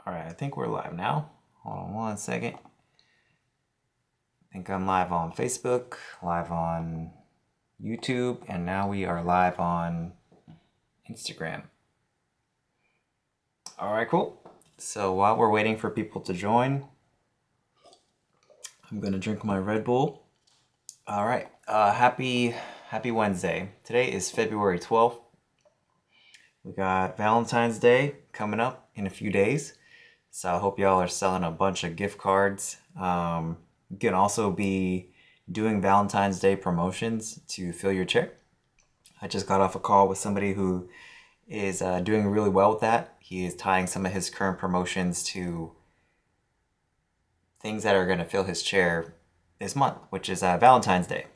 All right, I think we're live now. Hold on one second. I think I'm live on Facebook, live on YouTube, and now we are live on Instagram. All right, cool. So while we're waiting for people to join, I'm gonna drink my Red Bull. All right, happy Wednesday. Today is February 12th. We got Valentine's Day coming up in a few days. So I hope y'all are selling a bunch of gift cards. You can also be doing Valentine's Day promotions to fill your chair. I just got off a call with somebody who is doing really well with that. He is tying some of his current promotions to things that are going to fill his chair this month, which is Valentine's Day.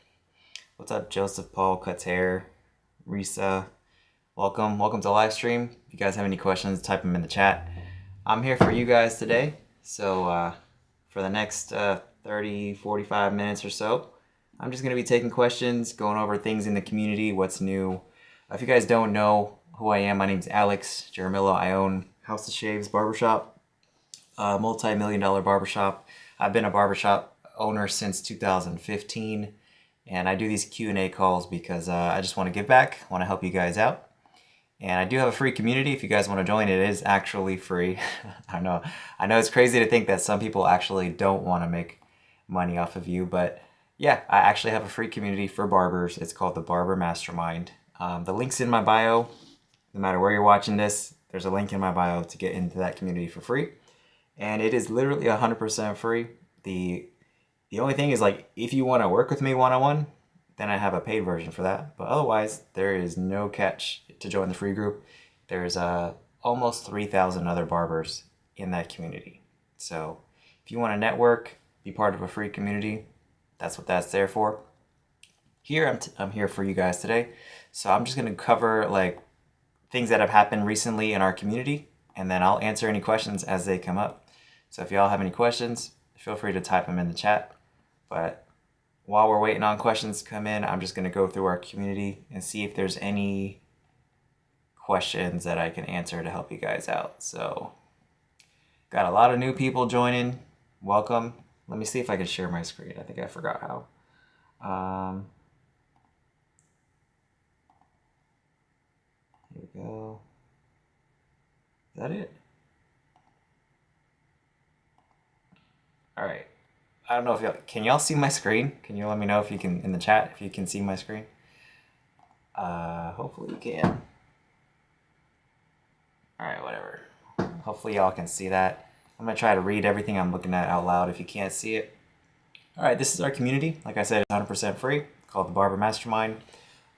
What's up, Joseph Paul Cuts Hair, Risa? Welcome to the live stream. If you guys have any questions, type them in the chat. I'm here for you guys today. So for the next 30, 45 minutes or so, I'm just going to be taking questions, going over things in the community, what's new. If you guys don't know who I am, my name's Alex Jaramillo. I own House of Shaves Barbershop, a multi-million-dollar barbershop. I've been a barbershop owner since 2015, and I do these Q&A calls because I just want to give back, want to help you guys out. And I do have a free community. If you guys want to join, it is actually free. I know it's crazy to think that some people actually don't want to make money off of you, but yeah, I actually have a free community for barbers. It's called the Barber Mastermind. The link's in my bio. No matter where you're watching this, there's a link in my bio to get into that community for free. And it is literally 100% free. The only thing is, like, if you want to work with me one-on-one, then I have a paid version for that. But otherwise, there is no catch to join the free group. There's almost 3,000 other barbers in that community. So if you want to network, be part of a free community, that's what that's there for. Here, I'm here for you guys today. So I'm just going to cover like things that have happened recently in our community, and then I'll answer any questions as they come up. So if y'all have any questions, feel free to type them in the chat. But while we're waiting on questions to come in, I'm just going to go through our community and see if there's any questions that I can answer to help you guys out. So got a lot of new people joining. Welcome. Let me see if I can share my screen. I think I forgot how. Here we go. Is that it? All right. I don't know if can y'all see my screen? Can you let me know if you can in the chat if you can see my screen? Hopefully you can. All right, whatever. Hopefully y'all can see that. I'm gonna try to read everything I'm looking at out loud if you can't see it. All right, this is our community. Like I said, it's 100% free, called the Barber Mastermind.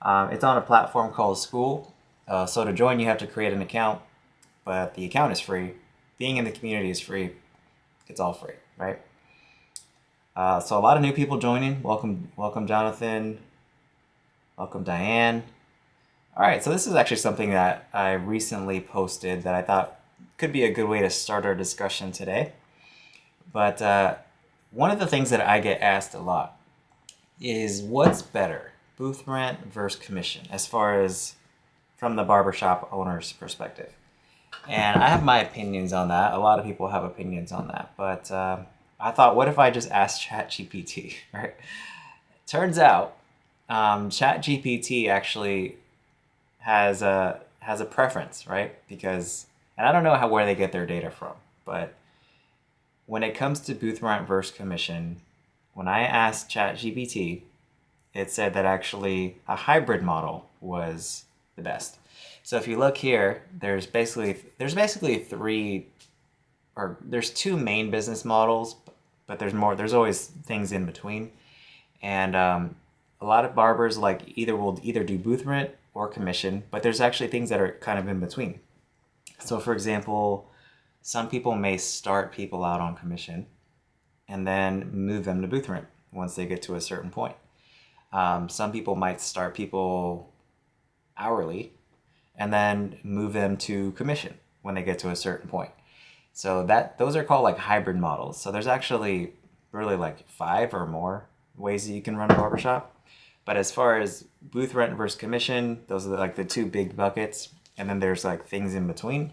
It's on a platform called School. So to join, you have to create an account, but the account is free. Being in the community is free. It's all free, right? So a lot of new people joining. Welcome, Jonathan. Welcome, Diane. All right, so this is actually something that I recently posted that I thought could be a good way to start our discussion today. But one of the things that I get asked a lot is what's better, booth rent versus commission, as far as from the barbershop owner's perspective. And I have my opinions on that. A lot of people have opinions on that, but I thought, what if I just asked ChatGPT, right? Turns out, ChatGPT actually has a preference, right? Because, and I don't know where they get their data from, but when it comes to booth rent versus commission, when I asked ChatGPT, it said that actually a hybrid model was the best. So if you look here, there's basically three, or there's two main business models, but there's more. There's always things in between, and a lot of barbers will either do booth rent or commission, but there's actually things that are kind of in between. So for example, some people may start people out on commission and then move them to booth rent once they get to a certain point. Some people might start people hourly and then move them to commission when they get to a certain point. So those are called like hybrid models. So there's actually really like 5 or more ways that you can run a barbershop. But as far as booth rent versus commission, those are like the two big buckets. And then there's like things in between.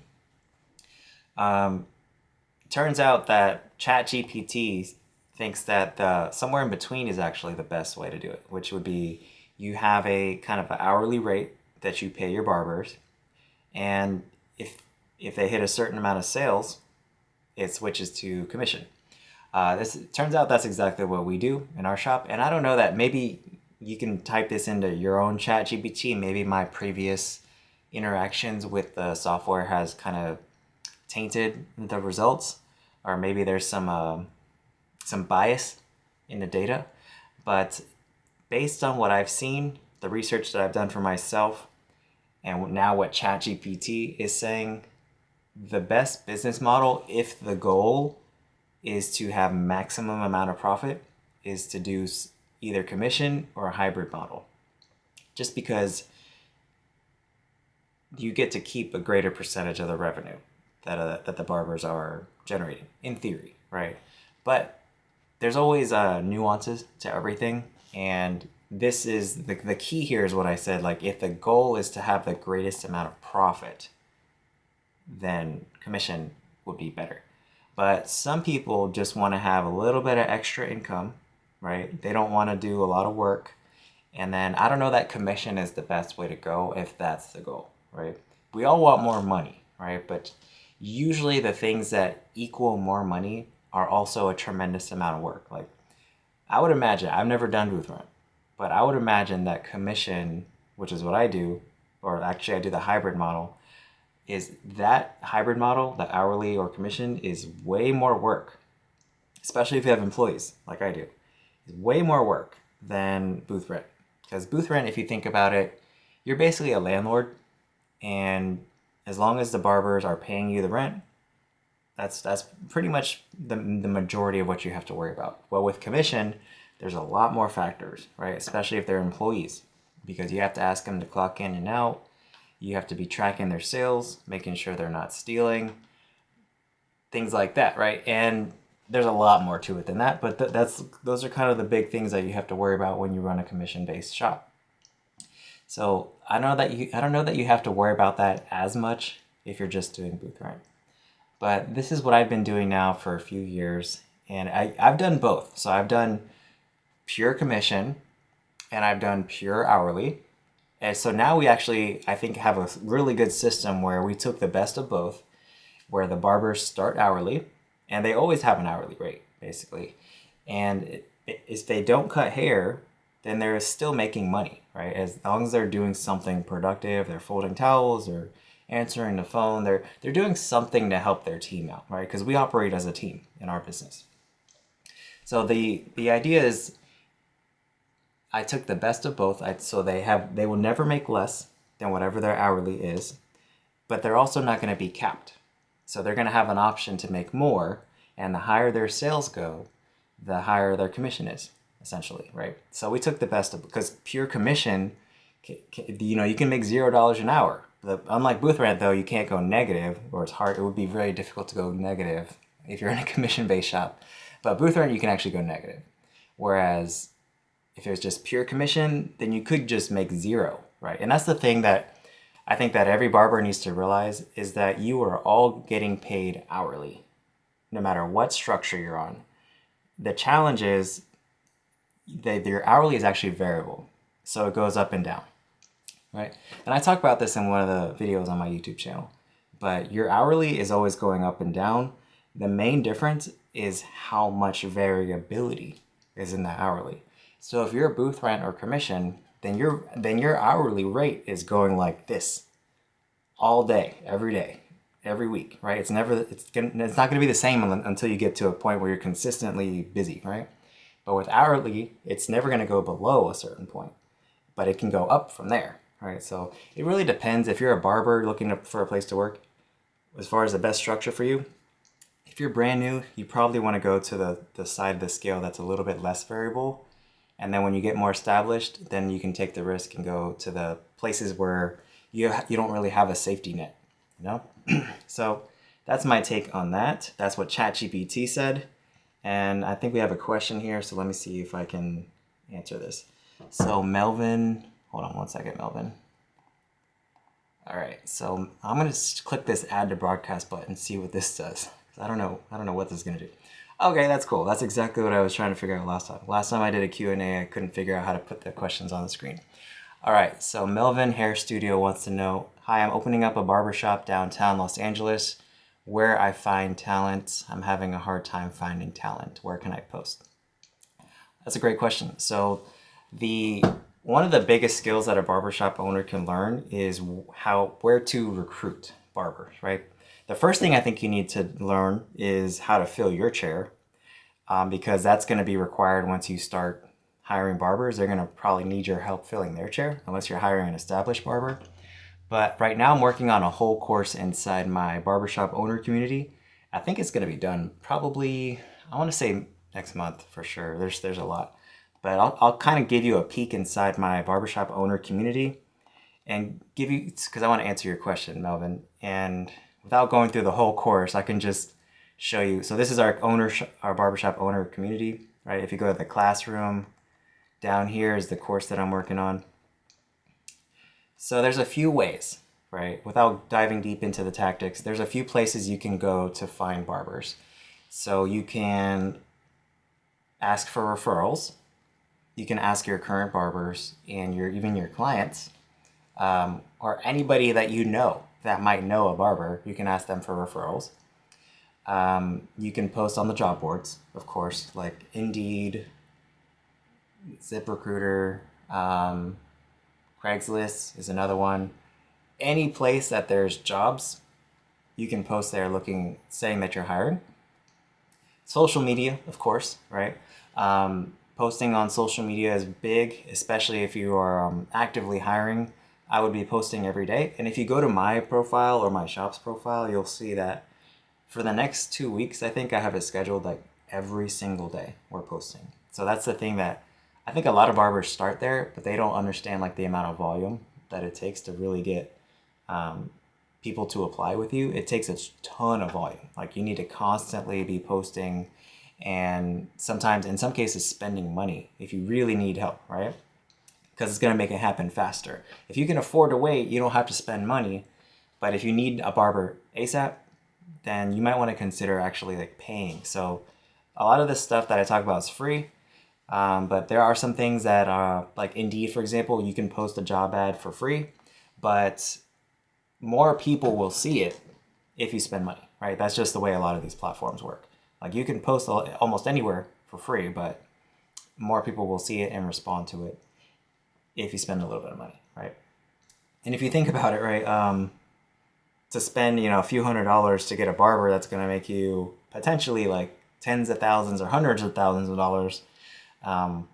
turns out that ChatGPT thinks that the somewhere in between is actually the best way to do it, which would be you have a kind of an hourly rate that you pay your barbers, and if they hit a certain amount of sales, it switches to commission. This turns out that's exactly what we do in our shop, and I don't know that maybe you can type this into your own ChatGPT. Maybe my previous interactions with the software has kind of tainted the results, or maybe there's some bias in the data. But based on what I've seen, the research that I've done for myself, and now what ChatGPT is saying, the best business model, if the goal is to have maximum amount of profit, is to do either commission or a hybrid model. Just because you get to keep a greater percentage of the revenue that the barbers are generating, in theory, right? But there's always nuances to everything, and this is the key here is what I said. Like, if the goal is to have the greatest amount of profit, then commission would be better. But some people just want to have a little bit of extra income, right? They don't want to do a lot of work. And then I don't know that commission is the best way to go if that's the goal, right? We all want more money, right? But usually the things that equal more money are also a tremendous amount of work. Like, I would imagine, I've never done booth rent, but I would imagine that commission, which is what I do, or actually I do the hybrid model, is that hybrid model, the hourly or commission, is way more work, especially if you have employees like I do. It's way more work than booth rent. Because booth rent, if you think about it, you're basically a landlord, and as long as the barbers are paying you the rent, that's pretty much the majority of what you have to worry about. Well, with commission, there's a lot more factors, right? Especially if they're employees, because you have to ask them to clock in and out. You have to be tracking their sales, making sure they're not stealing, things like that, right? And there's a lot more to it than that, but those are kind of the big things that you have to worry about when you run a commission-based shop. So I don't know that you have to worry about that as much if you're just doing booth rent. But this is what I've been doing now for a few years, and I've done both. So I've done pure commission, and I've done pure hourly. And so now we actually, I think, have a really good system where we took the best of both, where the barbers start hourly, and they always have an hourly rate, basically. And if they don't cut hair, then they're still making money, right? As long as they're doing something productive, they're folding towels or answering the phone, they're doing something to help their team out, right? Because we operate as a team in our business. So the idea is, I took the best of both. So they will never make less than whatever their hourly is, but they're also not going to be capped. So they're going to have an option to make more, and the higher their sales go, the higher their commission is, essentially, right? So we took the best of, because pure commission, you can make $0 an hour. Unlike booth rent, though, you can't go negative, or it's hard. It would be very difficult to go negative if you're in a commission-based shop. But booth rent, you can actually go negative. Whereas if it was just pure commission, then you could just make zero, right? And that's the thing that I think that every barber needs to realize, is that you are all getting paid hourly, no matter what structure you're on. The challenge is that your hourly is actually variable, so it goes up and down, right? And I talk about this in one of the videos on my YouTube channel, but your hourly is always going up and down. The main difference is how much variability is in the hourly. So if you're a booth rent or commission, then your hourly rate is going like this all day, every week, right? It's not going to be the same until you get to a point where you're consistently busy, right? But with hourly, it's never going to go below a certain point, but it can go up from there, right? So it really depends. If you're a barber looking for a place to work, as far as the best structure for you, if you're brand new, you probably want to go to the side of the scale that's a little bit less variable. And then when you get more established, then you can take the risk and go to the places where you don't really have a safety net, So that's my take on that. That's what ChatGPT said. And I think we have a question here, so let me see if I can answer this. So Melvin, hold on one second, Melvin. All right, so I'm going to click this add to broadcast button and see what this does. I don't know. I don't know what this is gonna do. Okay, that's cool. That's exactly what I was trying to figure out last time. Last time I did a Q&A, I couldn't figure out how to put the questions on the screen. All right, so Melvin Hair Studio wants to know, hi, I'm opening up a barbershop downtown Los Angeles. Where I find talent? I'm having a hard time finding talent. Where can I post? That's a great question. So the one of the biggest skills that a barbershop owner can learn is where to recruit barbers, right? The first thing I think you need to learn is how to fill your chair, because that's going to be required once you start hiring barbers. They're going to probably need your help filling their chair, unless you're hiring an established barber. But right now I'm working on a whole course inside my barbershop owner community. I think it's going to be done probably, I want to say next month for sure. There's a lot. But I'll kind of give you a peek inside my barbershop owner community and give you, because I want to answer your question, Melvin. And without going through the whole course, I can just show you. So this is our barbershop owner community, right? If you go to the classroom, down here is the course that I'm working on. So there's a few ways, right? Without diving deep into the tactics, there's a few places you can go to find barbers. So you can ask for referrals. You can ask your current barbers and even your clients, or anybody that you know that might know a barber. You can ask them for referrals. You can post on the job boards, of course, like Indeed, ZipRecruiter, Craigslist is another one. Any place that there's jobs, you can post there saying that you're hiring. Social media, of course, right? Posting on social media is big, especially if you are actively hiring. I would be posting every day. And if you go to my profile or my shop's profile, you'll see that for the next 2 weeks, I think I have it scheduled like every single day we're posting. So that's the thing that I think a lot of barbers start there, but they don't understand like the amount of volume that it takes to really get people to apply with you. It takes a ton of volume. Like you need to constantly be posting, and sometimes in some cases spending money if you really need help, right? Because it's going to make it happen faster. If you can afford to wait, you don't have to spend money. But if you need a barber ASAP, then you might want to consider actually like paying. So a lot of this stuff that I talk about is free. But there are some things that are like Indeed, for example, you can post a job ad for free, but more people will see it if you spend money, right? That's just the way a lot of these platforms work. Like you can post almost anywhere for free, but more people will see it and respond to it if you spend a little bit of money, right? And if you think about it, right, to spend, a few $100s to get a barber, that's going to make you potentially like tens of thousands or hundreds of thousands of dollars. I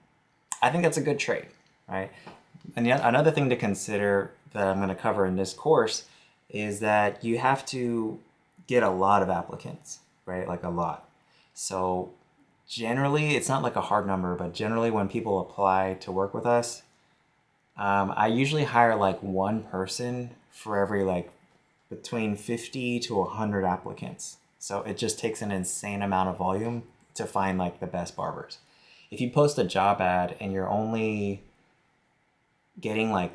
think that's a good trade, right? And yet another thing to consider that I'm going to cover in this course is that you have to get a lot of applicants, right? Like a lot. So generally, it's not like a hard number, but generally when people apply to work with us, I usually hire like one person for every like between 50 to 100 applicants. So it just takes an insane amount of volume to find like the best barbers. If you post a job ad and you're only getting like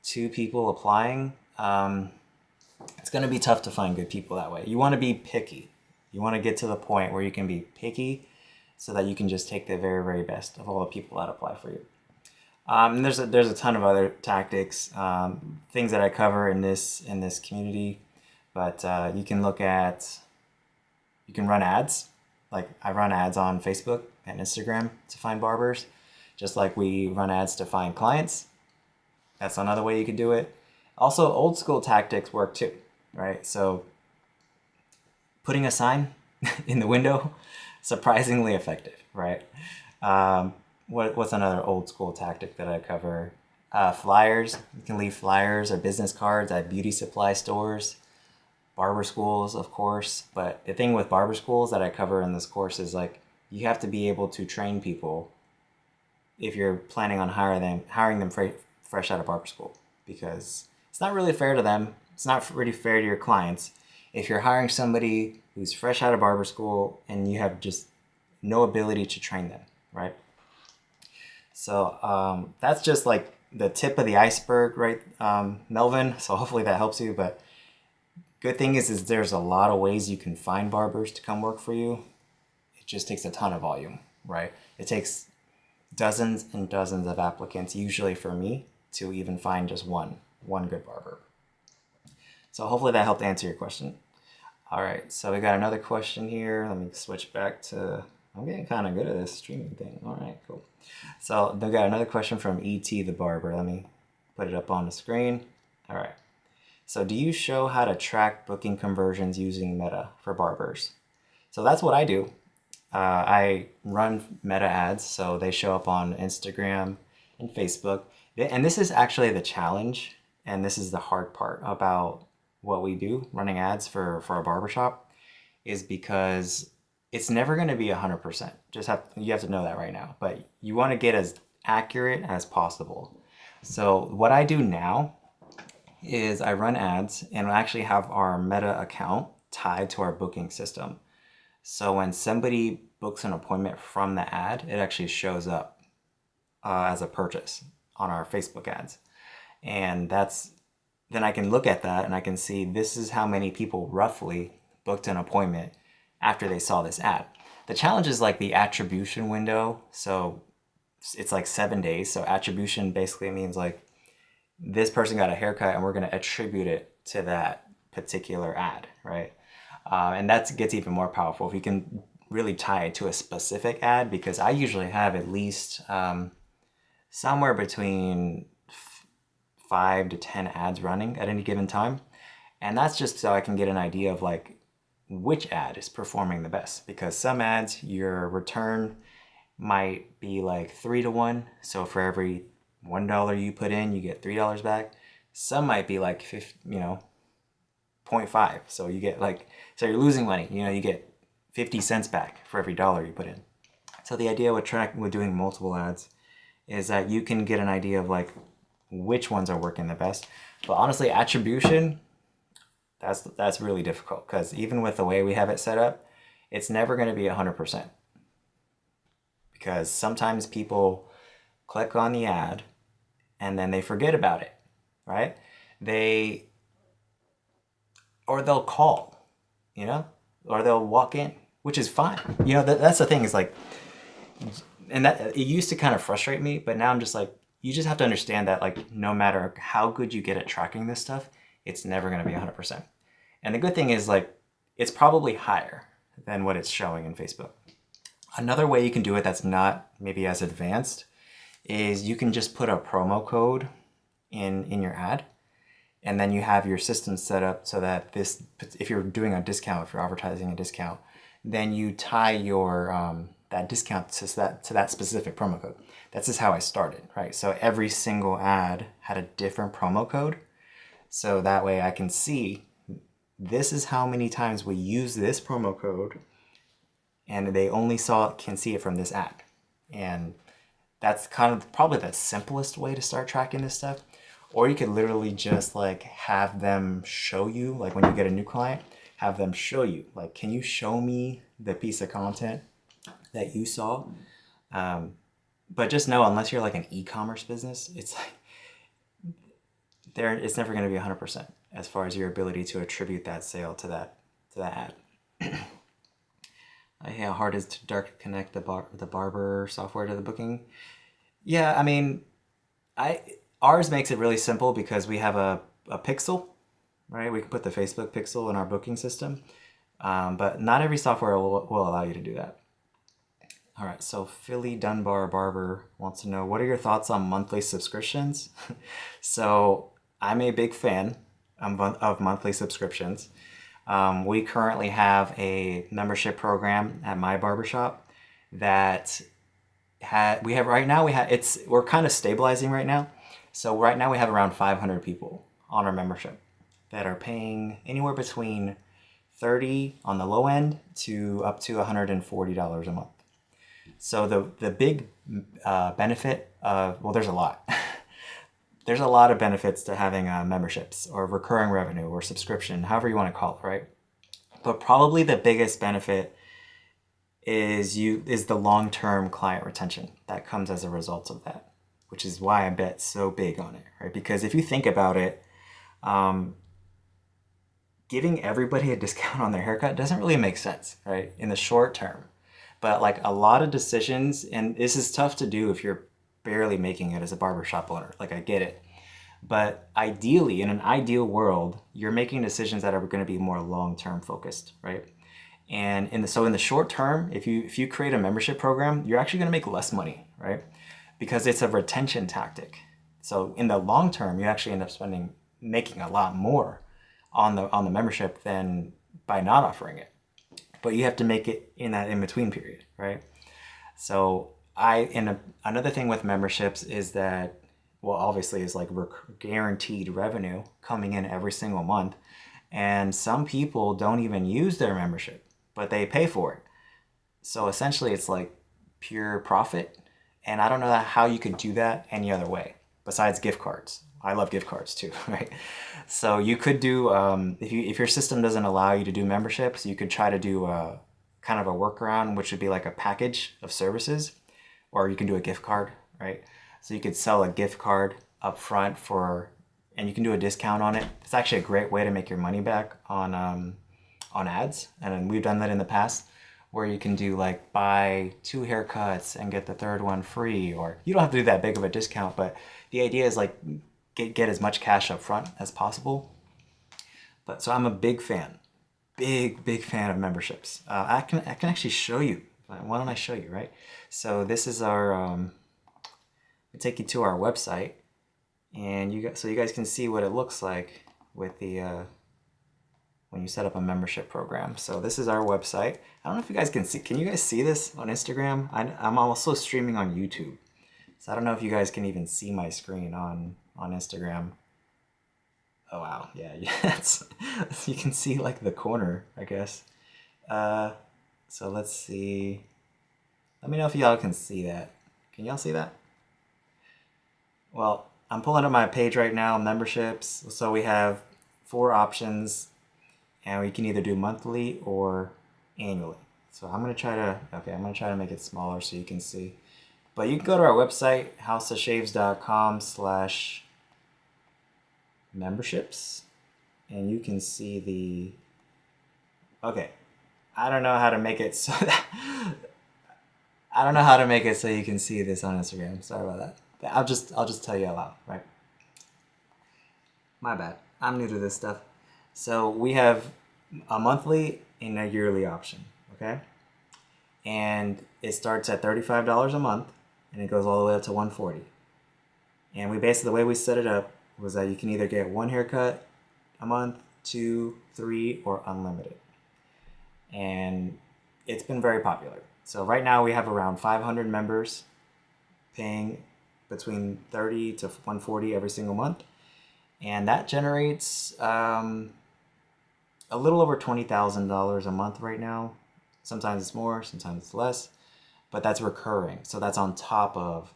2 people applying, it's going to be tough to find good people that way. You want to be picky. You want to get to the point where you can be picky so that you can just take the very, very best of all the people that apply for you. And there's a ton of other tactics, things that I cover in this community, but you can run ads. Like I run ads on Facebook and Instagram to find barbers, just like we run ads to find clients. That's another way you could do it. Also, old school tactics work too, right? So putting a sign in the window, surprisingly effective, right? What's another old school tactic that I cover? Flyers. You can leave flyers or business cards at beauty supply stores, barber schools, of course. But the thing with barber schools that I cover in this course is like you have to be able to train people if you're planning on hiring them fresh out of barber school, because it's not really fair to them. It's not really fair to your clients if you're hiring somebody who's fresh out of barber school and you have just no ability to train them, right? So that's just like the tip of the iceberg, right, Melvin? So hopefully that helps you. But Good thing is there's a lot of ways you can find barbers to come work for you. It just takes a ton of volume, right? It takes dozens and dozens of applicants, usually for me, to even find just one good barber. So hopefully that helped answer your question. All right, so we got another question here. Let me switch back to, I'm getting kind of good at this streaming thing. All right, cool. So they got another question from E.T. the Barber. Let me put it up on the screen. All right. So do you show how to track booking conversions using Meta for barbers? So that's what I do. I run Meta ads, so they show up on Instagram and Facebook. And this is actually the challenge, and this is the hard part about what we do, running ads for a barbershop, is because it's never going to be 100%. You have to know that right now. But you want to get as accurate as possible. So what I do now is I run ads and actually have our Meta account tied to our booking system. So when somebody books an appointment from the ad, it actually shows up as a purchase on our Facebook ads. And then I can look at that and I can see this is how many people roughly booked an appointment after they saw this ad. The challenge is like the attribution window. So it's like 7 days. So attribution basically means like this person got a haircut and we're going to attribute it to that particular ad, right? And that gets even more powerful if you can really tie it to a specific ad, because I usually have at least somewhere between 5 to 10 ads running at any given time. And that's just so I can get an idea of like which ad is performing the best, because some ads, your return might be like 3 to 1. So for every $1 you put in, you get $3 back. Some might be like 0.5. So you get so you're losing money. You get 50 cents back for every dollar you put in. So the idea with doing multiple ads is that you can get an idea of like which ones are working the best. But honestly, attribution, that's really difficult, because even with the way we have it set up, it's never going to be 100%. Because sometimes people click on the ad and then they forget about it, right? Or they'll call, or they'll walk in, which is fine. That's the thing, is like, and that it used to kind of frustrate me, but now I'm just like, you just have to understand that like no matter how good you get at tracking this stuff, it's never going to be 100%. And the good thing is like it's probably higher than what it's showing in Facebook. Another way you can do it that's not maybe as advanced is you can just put a promo code in your ad, and then you have your system set up so that if you're doing a discount, if you're advertising a discount, then you tie your that discount to that specific promo code. That's just how I started, right? So every single ad had a different promo code, so that way I can see this is how many times we use this promo code, and they only can see it from this ad. And that's kind of probably the simplest way to start tracking this stuff. Or you could literally just like have them show you, like when you get a new client, have them show you, like, can you show me the piece of content that you saw? But just know, unless you're like an e-commerce business, it's like it's never going to be 100% as far as your ability to attribute that sale to that ad. How hard is it to directly connect the barber software to the booking? Yeah, I mean, ours makes it really simple because we have a pixel, right? We can put the Facebook pixel in our booking system, but not every software will allow you to do that. All right, so Philly Dunbar Barber wants to know, what are your thoughts on monthly subscriptions? So I'm a big fan of monthly subscriptions. We currently have a membership program at my barbershop that we're kind of stabilizing right now. So right now we have around 500 people on our membership that are paying anywhere between $30 on the low end to up to $140 a month. So the big benefit of, well, there's a lot. There's a lot of benefits to having memberships or recurring revenue or subscription, however you want to call it, right? But probably the biggest benefit is the long-term client retention that comes as a result of that, which is why I bet so big on it, right? Because if you think about it, giving everybody a discount on their haircut doesn't really make sense, right? In the short term. But like a lot of decisions, and this is tough to do if you're barely making it as a barbershop owner. Like I get it. But ideally, in an ideal world, you're making decisions that are going to be more long-term focused, right? And in the short term, if you create a membership program, you're actually going to make less money, right? Because it's a retention tactic. So in the long term, you actually end up making a lot more on the membership than by not offering it. But you have to make it in that in between period, right? So another thing with memberships is that, well, obviously is like guaranteed revenue coming in every single month, and some people don't even use their membership, but they pay for it. So essentially, it's like pure profit, and I don't know how you could do that any other way besides gift cards. I love gift cards too, right? So you could do if your system doesn't allow you to do memberships, you could try to do a kind of a workaround, which would be like a package of services, or you can do a gift card, right? So you could sell a gift card up front and you can do a discount on it. It's actually a great way to make your money back on ads, and we've done that in the past, where you can do like buy 2 haircuts and get the third one free, or you don't have to do that big of a discount, but the idea is like get as much cash up front as possible. But so I'm a big fan, big fan of memberships. I can actually show you. Why don't I show you, right? So this is our I take you to our website, and you guys can see what it looks like with the when you set up a membership program. So this is our website. I don't know if you guys can see. Can you guys see this on Instagram? I'm also streaming on YouTube, so I don't know if you guys can even see my screen on Instagram. Oh wow, yeah, you can see like the corner, I guess. So let's see. Let me know if y'all can see that. Can y'all see that? Well, I'm pulling up my page right now, memberships. So we have 4 options, and we can either do monthly or annually. So I'm gonna try to make it smaller so you can see. But you can go to our website, houseofshaves.com/memberships, and you can see okay. I don't know how to make it so I don't know how to make it so you can see this on Instagram. Sorry about that. But I'll just tell you out loud, right? My bad. I'm new to this stuff. So we have a monthly and a yearly option, okay? And it starts at $35 a month, and it goes all the way up to $140. And the way we set it up was that you can either get 1 haircut a month, 2, 3, or unlimited. And it's been very popular. So right now we have around 500 members paying between $30 to $140 every single month, and that generates a little over $20,000 a month right now. Sometimes it's more, sometimes it's less, but that's recurring. So that's on top of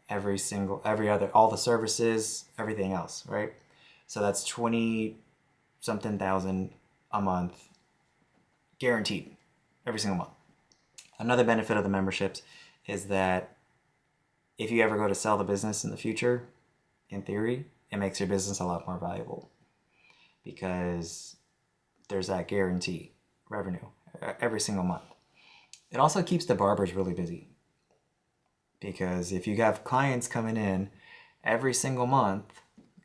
all the services, everything else, right? So that's 20 something thousand a month guaranteed every single month. Another benefit of the memberships is that if you ever go to sell the business in the future, in theory, it makes your business a lot more valuable because there's that guarantee revenue every single month. It also keeps the barbers really busy because if you have clients coming in every single month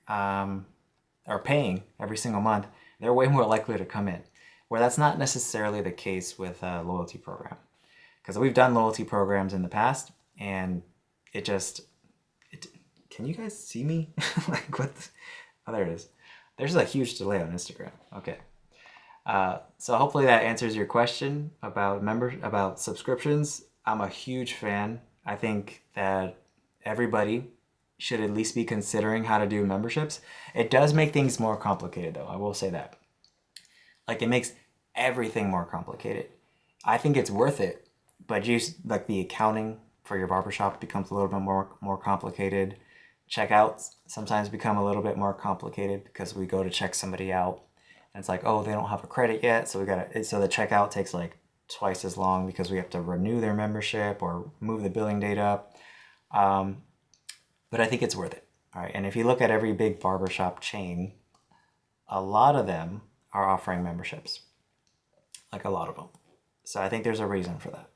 or paying every single month, they're way more likely to come in. Where that's not necessarily the case with a loyalty program. Because we've done loyalty programs in the past, and can you guys see me? Like what? Oh, there it is. There's a huge delay on Instagram. Okay. So hopefully that answers your question about subscriptions. I'm a huge fan. I think that everybody should at least be considering how to do memberships. It does make things more complicated, though. I will say that. Like it makes everything more complicated. I think it's worth it, but like the accounting for your barbershop becomes a little bit more complicated. Checkouts sometimes become a little bit more complicated because we go to check somebody out and it's like, oh, they don't have a credit yet, so so the checkout takes like twice as long because we have to renew their membership or move the billing date up. But I think it's worth it. All right, and if you look at every big barbershop chain, a lot of them are offering memberships, like a lot of them. So I think there's a reason for that.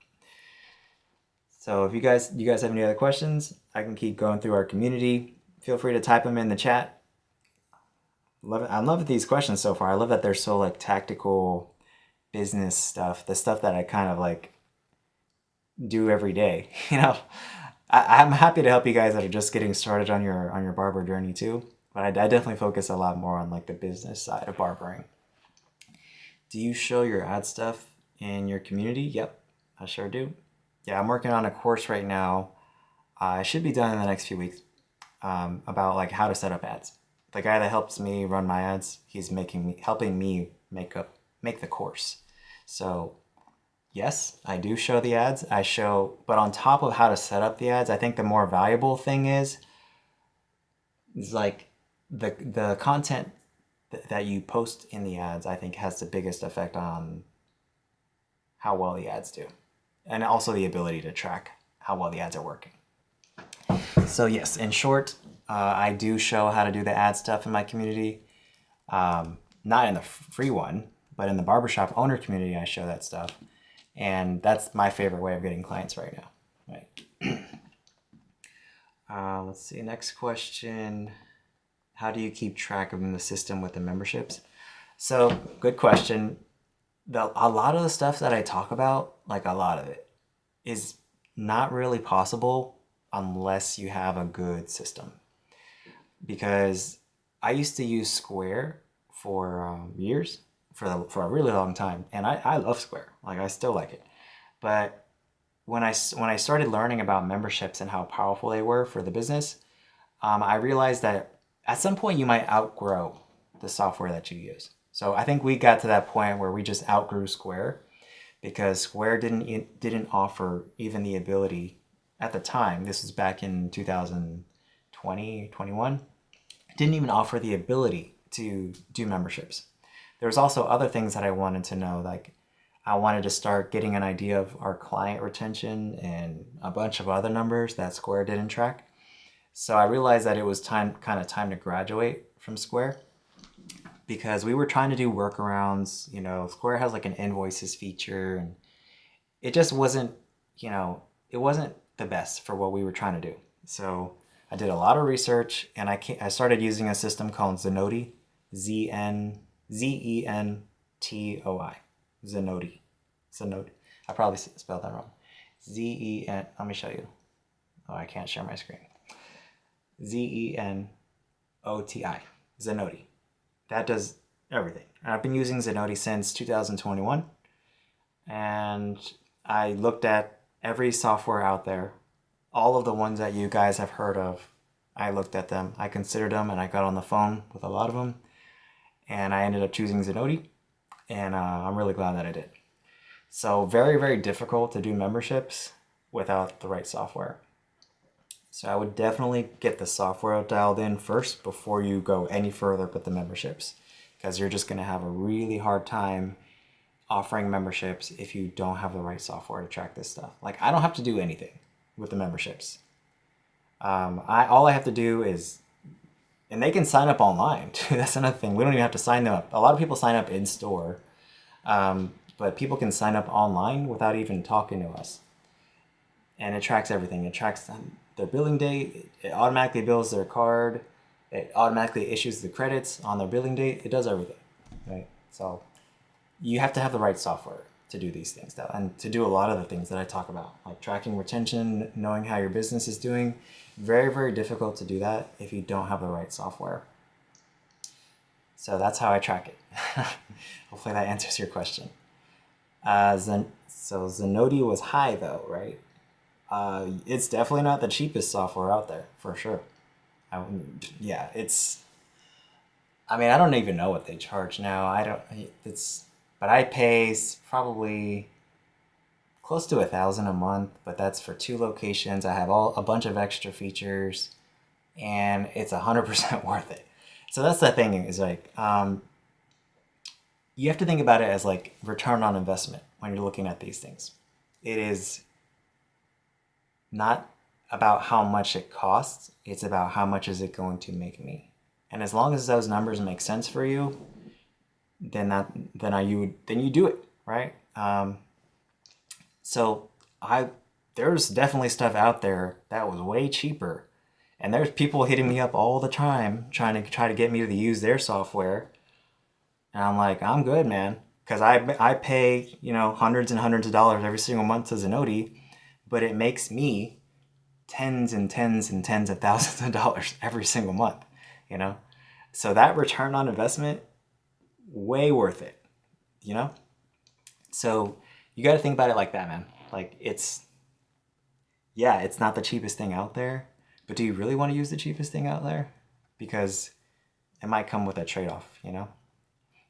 So if you guys have any other questions, I can keep going through our community. Feel free to type them in the chat. I love these questions so far. I love that they're so like tactical business stuff, the stuff that I kind of like do every day. I'm happy to help you guys that are just getting started on your barber journey too. But I definitely focus a lot more on like the business side of barbering. Do you show your ad stuff in your community? Yep, I sure do. Yeah, I'm working on a course right now. I should be done in the next few weeks about like how to set up ads. The guy that helps me run my ads, he's helping me make the course. So yes, I do show the ads. But on top of how to set up the ads, I think the more valuable thing is like the content that you post in the ads, I think has the biggest effect on how well the ads do. And also the ability to track how well the ads are working. So yes, in short, I do show how to do the ad stuff in my community. Not in the free one, but in the barbershop owner community, I show that stuff. And that's my favorite way of getting clients right now. Right. Let's see, next question. How do you keep track of the system with the memberships? So good question. A lot of the stuff that I talk about, like a lot of it, is not really possible unless you have a good system. Because I used to use Square for years, for a really long time, and I love Square. Like I still like it. But when I started learning about memberships and how powerful they were for the business, I realized that at some point you might outgrow the software that you use. So I think we got to that point where we just outgrew Square because Square didn't offer even the ability at the time. This was back in 2020, 21. Didn't even offer the ability to do memberships. There was also other things that I wanted to know, like I wanted to start getting an idea of our client retention and a bunch of other numbers that Square didn't track. So I realized that it was time to graduate from Square because we were trying to do workarounds. Square has like an invoices feature and it just wasn't, it wasn't the best for what we were trying to do. So I did a lot of research and I started using a system called Zenoti, Zenetoi. Zenoti. I probably spelled that wrong. Zen. Let me show you. Oh, I can't share my screen. Zenoti. Zenoti. That does everything. And I've been using Zenoti since 2021. And I looked at every software out there, all of the ones that you guys have heard of. I looked at them, I considered them, and I got on the phone with a lot of them. And I ended up choosing Zenoti. And I'm really glad that I did. So very, very difficult to do memberships without the right software. So I would definitely get the software dialed in first before you go any further with the memberships, because you're just going to have a really hard time offering memberships if you don't have the right software to track this stuff. Like I don't have to do anything with the memberships. All I have to do is, and they can sign up online too. That's another thing. We don't even have to sign them up. A lot of people sign up in store, but people can sign up online without even talking to us. And it tracks everything. It tracks their billing date. It automatically bills their card. It automatically issues the credits on their billing date. It does everything, right? So you have to have the right software to do these things though, and to do a lot of the things that I talk about, like tracking retention, knowing how your business is doing. Very, very difficult to do that if you don't have the right software. So that's how I track it. Hopefully that answers your question. So Zenoti was high though, right? It's definitely not the cheapest software out there, for sure. I don't even know what they charge now. But I pay probably close to $1,000 a month, but that's for 2 locations. I have a bunch of extra features, and it's 100% worth it. So that's the thing is like, you have to think about it as like return on investment when you're looking at these things. It is not about how much it costs. It's about how much is it going to make me. And as long as those numbers make sense for you, then you do it, right? So there's definitely stuff out there that was way cheaper, and there's people hitting me up all the time try to get me to use their software, and I'm like, I'm good, man, because I pay hundreds and hundreds of dollars every single month to Zenoti, but it makes me tens and tens and tens of thousands of dollars every single month, you know. So that return on investment, way worth it, you know. So you got to think about it like that, man. Like it's not the cheapest thing out there, but do you really want to use the cheapest thing out there? Because it might come with a trade-off, you know?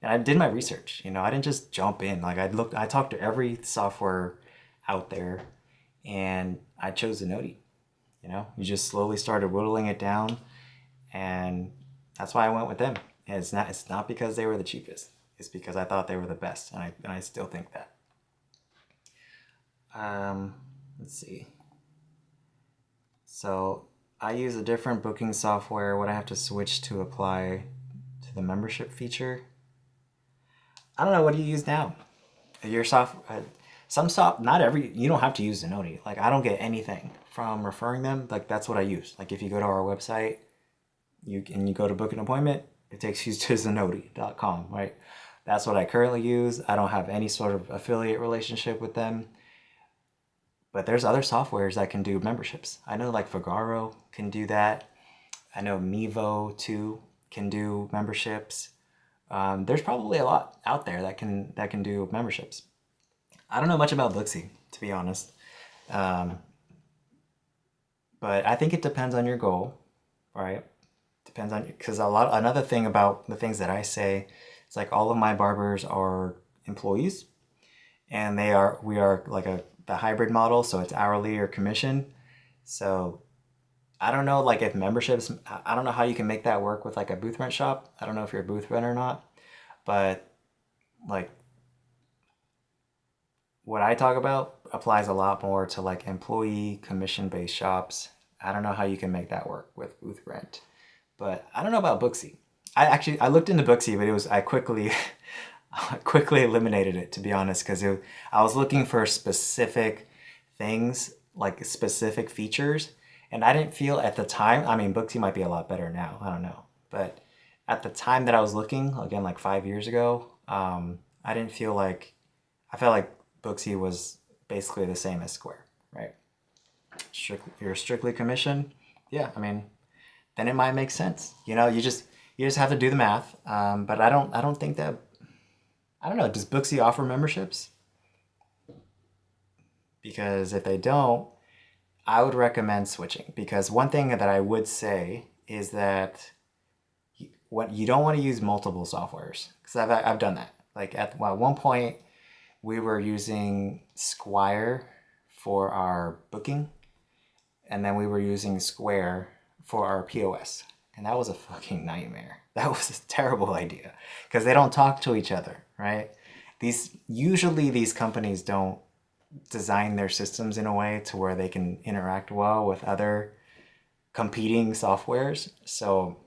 And I did my research, you know, I didn't just jump in. Like I talked to every software out there and I chose Zenoti, you know? You just slowly started whittling it down, and that's why I went with them. And it's not because they were the cheapest. It's because I thought they were the best, and I still think that. Let's see. So I use a different booking software. Would I have to switch to apply to the membership feature? I don't know. What do you use now? Your you don't have to use Zenoti. Like I don't get anything from referring them. Like that's what I use. Like if you go to our website, you go to book an appointment, it takes you to Zenoti.com, right? That's what I currently use. I don't have any sort of affiliate relationship with them. But there's other softwares that can do memberships. I know like Vagaro can do that. I know Mevo too can do memberships. There's probably a lot out there that can do memberships. I don't know much about Booksy, to be honest. But I think it depends on your goal, right? Depends on, because another thing about the things that I say, it's like all of my barbers are employees, and we are like the hybrid model, so it's hourly or commission. So I don't know, like if memberships, I don't know how you can make that work with like a booth rent shop. I don't know if you're a booth rent or not, but like what I talk about applies a lot more to like employee commission based shops. I don't know how you can make that work with booth rent, but I don't know about Booksy. I looked into Booksy, but I quickly I quickly eliminated it, to be honest, because I was looking for specific things, like specific features, and I didn't feel at the time. I mean, Booksy might be a lot better now. I don't know, but at the time that I was looking, again, like 5 years ago, I didn't feel like I felt like Booksy was basically the same as Square, right? You're strictly commission. Yeah, I mean, then it might make sense. You know, you just have to do the math. But I don't think that. I don't know. Does Booksy offer memberships? Because if they don't, I would recommend switching. Because one thing that I would say is that you don't want to use multiple softwares. Because I've done that. Like at one point, we were using Squire for our booking, and then we were using Square for our POS. And that was a fucking nightmare. That was a terrible idea because they don't talk to each other, right? Usually these companies don't design their systems in a way to where they can interact well with other competing softwares. So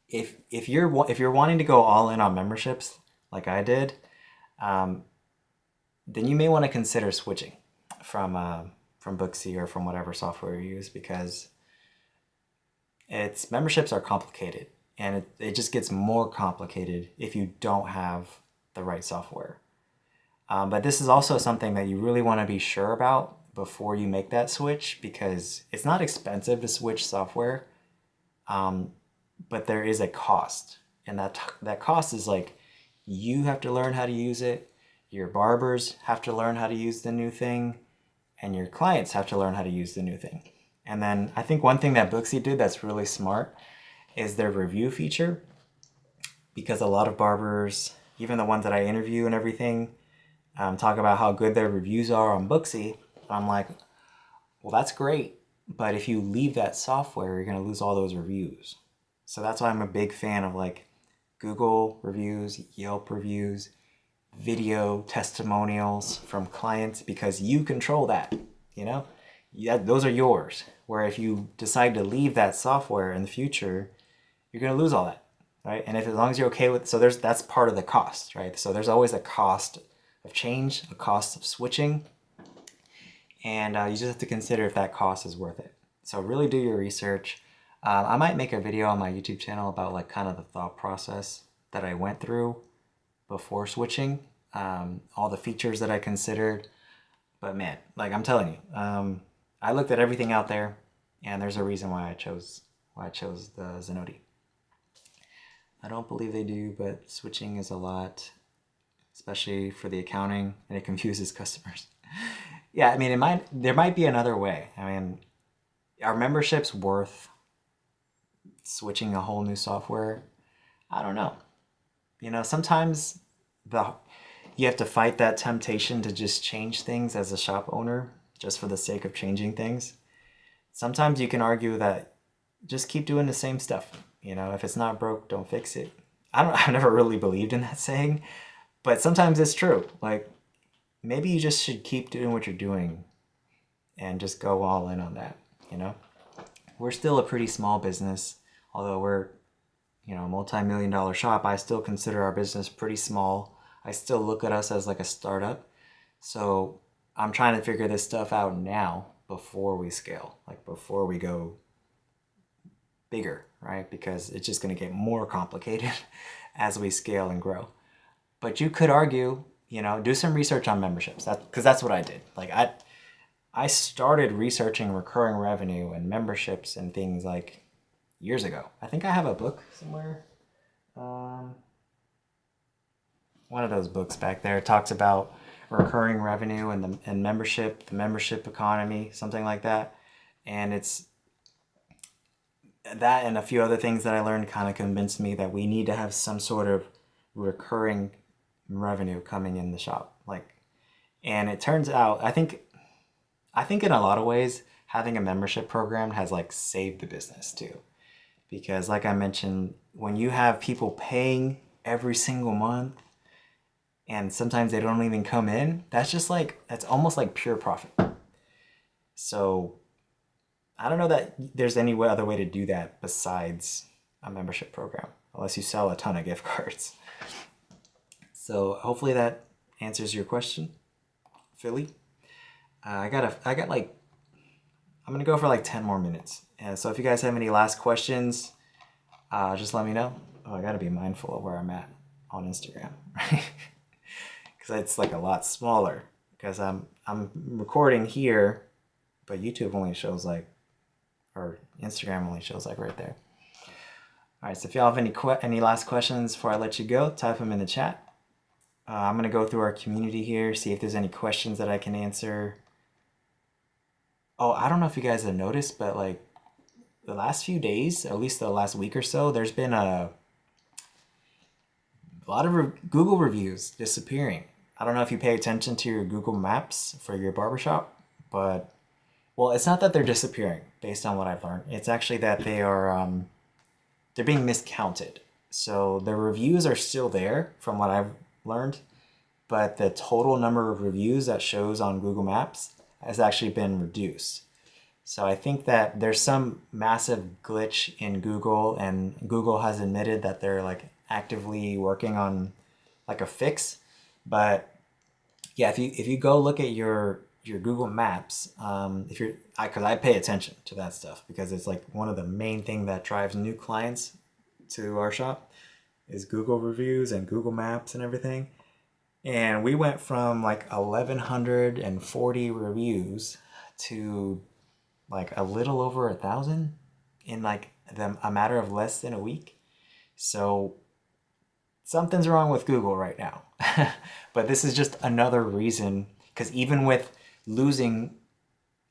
if you're wanting to go all in on memberships like I did, then you may want to consider switching from Booksy or from whatever software you use, because memberships are complicated, and it just gets more complicated if you don't have the right software. But this is also something that you really want to be sure about before you make that switch, because it's not expensive to switch software, but there is a cost, and that cost is like you have to learn how to use it, your barbers have to learn how to use the new thing, and your clients have to learn how to use the new thing. And then I think one thing that Booksy did that's really smart is their review feature, because a lot of barbers, even the ones that I interview and everything, talk about how good their reviews are on Booksy. I'm like, well, that's great, but if you leave that software, you're going to lose all those reviews. So that's why I'm a big fan of like Google reviews, Yelp reviews, video testimonials from clients, because you control that, you know? Yeah, those are yours. Where if you decide to leave that software in the future, you're going to lose all that. right? And if as long as you're okay with, so that's part of the cost, right? So there's always a cost of change, a cost of switching, and you just have to consider if that cost is worth it. So really do your research. I might make a video on my YouTube channel about like kind of the thought process that I went through before switching, all the features that I considered. But man, like I'm telling you, I looked at everything out there, and there's a reason why I chose the Zenoti. I don't believe they do, but switching is a lot, especially for the accounting, and it confuses customers. Yeah, I mean, there might be another way. I mean, are memberships worth switching a whole new software? I don't know. You know, sometimes you have to fight that temptation to just change things as a shop owner, just for the sake of changing things. Sometimes you can argue that just keep doing the same stuff. You know, if it's not broke, don't fix it. I've never really believed in that saying, but sometimes it's true. Like, maybe you just should keep doing what you're doing and just go all in on that, you know? We're still a pretty small business, although we're, you know, a multi-million-dollar shop. I still consider our business pretty small. I still look at us as like a startup. So I'm trying to figure this stuff out now before we scale, like before we go bigger, right? Because it's just going to get more complicated as we scale and grow. But you could argue, you know, do some research on memberships. Because that's what I did. Like I started researching recurring revenue and memberships and things like years ago. I think I have a book somewhere. One of those books back there talks about recurring revenue and membership, the membership economy, something like that. And it's that and a few other things that I learned kind of convinced me that we need to have some sort of recurring revenue coming in the shop. Like, and it turns out, I think in a lot of ways, having a membership program has like saved the business too. Because like I mentioned, when you have people paying every single month and sometimes they don't even come in, that's almost like pure profit. So I don't know that there's any other way to do that besides a membership program, unless you sell a ton of gift cards. So hopefully that answers your question, Philly. I'm gonna go for like 10 more minutes. And so if you guys have any last questions, just let me know. Oh, I gotta be mindful of where I'm at on Instagram, right? Because it's like a lot smaller. Because I'm recording here, but YouTube only shows like, or Instagram only shows like right there. All right, so if y'all have any last questions before I let you go, type them in the chat. I'm gonna go through our community here, see if there's any questions that I can answer. Oh, I don't know if you guys have noticed, but like the last few days, or at least the last week or so, there's been a lot of Google reviews disappearing. I don't know if you pay attention to your Google Maps for your barbershop, but well, it's not that they're disappearing based on what I've learned. It's actually that they're being miscounted. So the reviews are still there from what I've learned, but the total number of reviews that shows on Google Maps has actually been reduced. So I think that there's some massive glitch in Google, and Google has admitted that they're like actively working on like a fix. But yeah, if you go look at your Google Maps, because I pay attention to that stuff because it's like one of the main thing that drives new clients to our shop is Google reviews and Google Maps and everything. And we went from like 1,140 reviews to like a little over 1,000 in like a matter of less than a week. So something's wrong with Google right now. But this is just another reason, because even with losing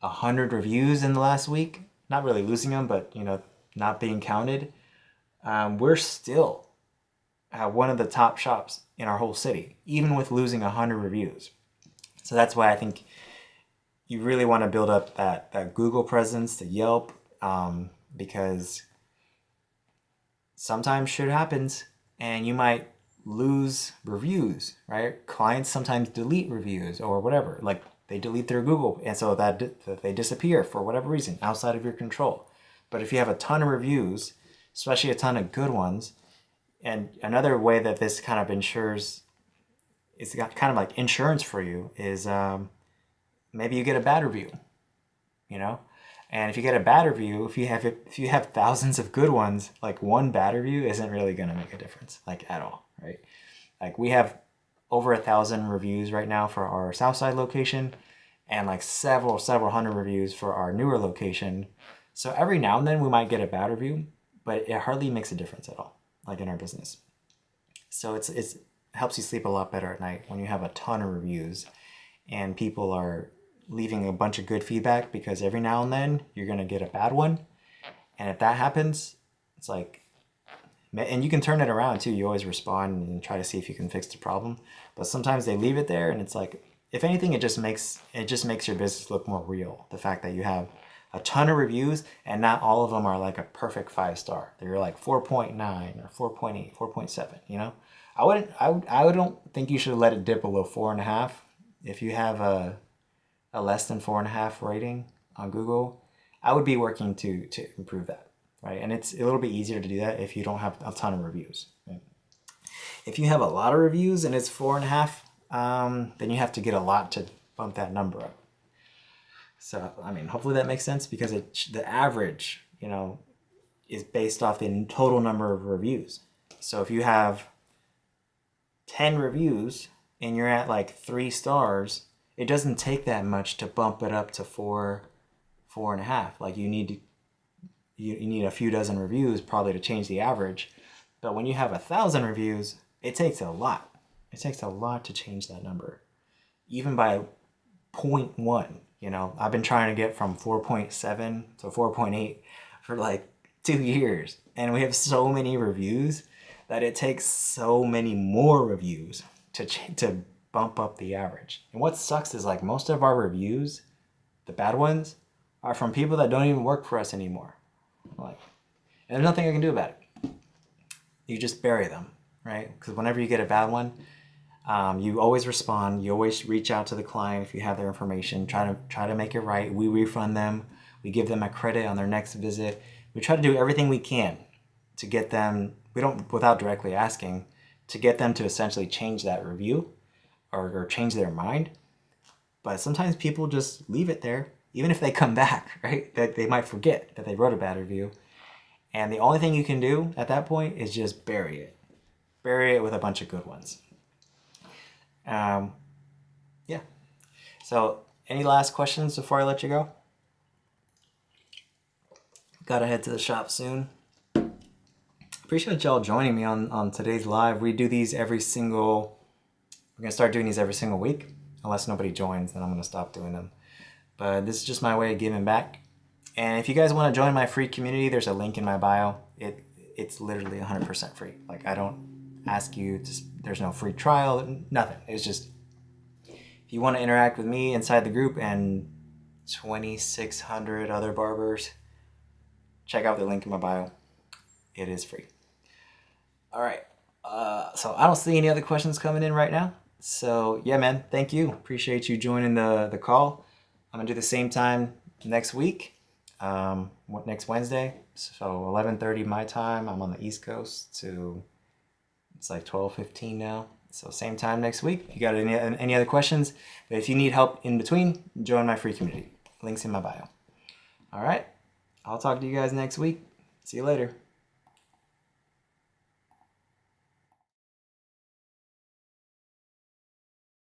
100 reviews in the last week, not really losing them, but you know, not being counted, we're still at one of the top shops in our whole city, even with losing 100 reviews. So that's why I think you really want to build up that Google presence, the Yelp, because sometimes shit happens and you might lose reviews, right? Clients sometimes delete reviews or whatever, like they delete their Google, and so that they disappear for whatever reason outside of your control. But if you have a ton of reviews, especially a ton of good ones, And another way that this kind of ensures, it's got kind of like insurance for you, is maybe you get a bad review, you know? And if you get a bad review, if you have thousands of good ones, like one bad review isn't really gonna make a difference, like at all, right? Like we have over 1,000 reviews right now for our Southside location, and like several hundred reviews for our newer location. So every now and then we might get a bad review, but it hardly makes a difference at all, like in our business. So it helps you sleep a lot better at night when you have a ton of reviews and people are leaving a bunch of good feedback, because every now and then you're gonna get a bad one. And if that happens, it's like, and you can turn it around too. You always respond and try to see if you can fix the problem. But sometimes they leave it there, and it's like, if anything, it just makes your business look more real. The fact that you have a ton of reviews and not all of them are like a perfect 5-star. They're like 4.9 or 4.8, 4.7. You know, I don't think you should let it dip below 4.5. If you have a less than 4.5 rating on Google, I would be working to improve that. Right, and it's a little bit easier to do that if you don't have a ton of reviews. Right? If you have a lot of reviews and it's 4.5, then you have to get a lot to bump that number up. So, I mean, hopefully that makes sense, because the average, you know, is based off the total number of reviews. So if you have 10 reviews and you're at like 3 stars, it doesn't take that much to bump it up to 4.5. Like you need a few dozen reviews probably to change the average. But when you have 1,000 reviews, it takes a lot. It takes a lot to change that number. Even by 0.1, you know, I've been trying to get from 4.7 to 4.8 for like 2 years. And we have so many reviews that it takes so many more reviews to bump up the average. And what sucks is like most of our reviews, the bad ones, are from people that don't even work for us anymore. Like, and there's nothing I can do about it. You just bury them, right? Because whenever you get a bad one, you always respond. You always reach out to the client if you have their information. Try to make it right. We refund them. We give them a credit on their next visit. We try to do everything we can to get them. We don't, without directly asking, to get them to essentially change that review or change their mind. But sometimes people just leave it there. Even if they come back, right? That they might forget that they wrote a bad review. And the only thing you can do at that point is just bury it. Bury it with a bunch of good ones. Yeah. So any last questions before I let you go? Gotta head to the shop soon. Appreciate y'all joining me on today's live. We do these we're gonna start doing these every single week. Unless nobody joins, then I'm gonna stop doing them. But this is just my way of giving back. And if you guys want to join my free community, there's a link in my bio. It's literally 100% free. Like I don't ask you to, there's no free trial, nothing. It's just, if you want to interact with me inside the group and 2,600 other barbers, check out the link in my bio. It is free. All right. So I don't see any other questions coming in right now. So yeah, man, thank you. Appreciate you joining the call. I'm gonna do the same time next week, next Wednesday. So 11:30 my time. I'm on the East Coast, to it's like 12:15 now. So same time next week. If you got any other questions, but if you need help in between, join my free community. Links in my bio. All right. I'll talk to you guys next week. See you later.